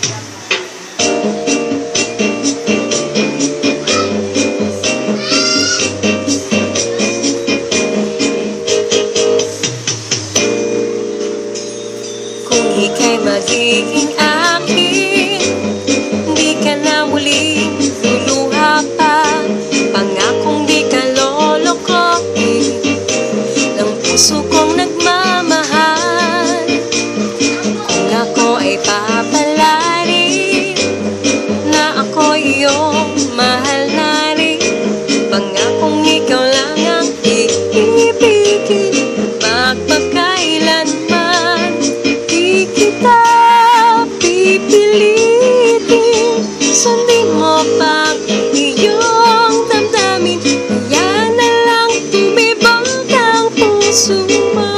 Kung ika'y magiging akin, di ka na muling luluha pa. Pangakong di ka lolokohin ng puso kong nagmamahal. Kung ako ay papalarin na ako iyong mahal na rin, pangakong ikaw lang ang iibigin magpakailanman. Di kita pipilitin, sundin mo pang iyong damdamin. Kaya na lang tumibok ang puso mo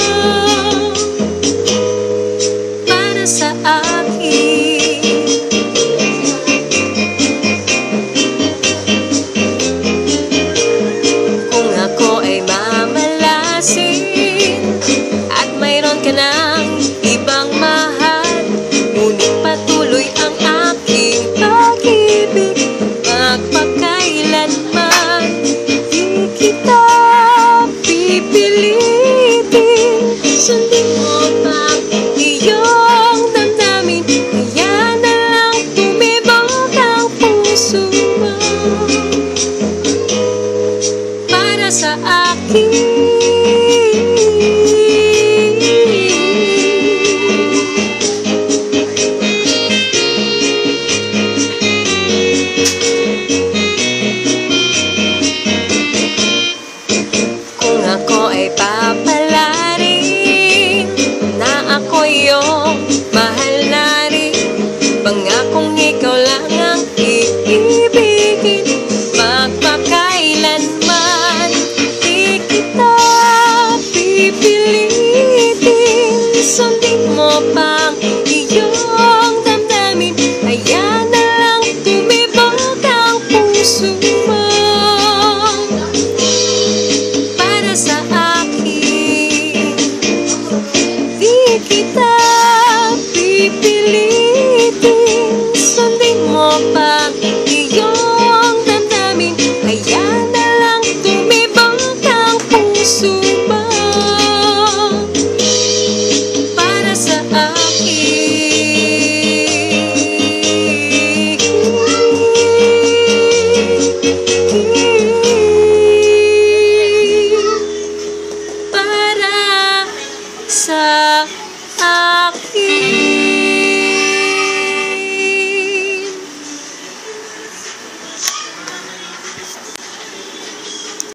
para sa akin. Kung ako ay mamalasin at mayroon ka ng ibang mahal, ngunit patuloy ang aking pag-ibig magpakailanman. Di kita pipilitin, sundin mo pang iyong damdamin. Kaya na lang tumibok ang puso mo para sa akin. Papalarin na ako iyong mahal na rin, pangakong ikaw lang ang iibigin magpakailanman. Di kita pipilitin, sundin mo pang iyong damdamin. Kaya na lang tumibok ang puso mo para sa kita pipilitin, sundin mo pang iyong damdamin. Kaya na lang tumibok ang puso mo para sa akin. Para sa akin.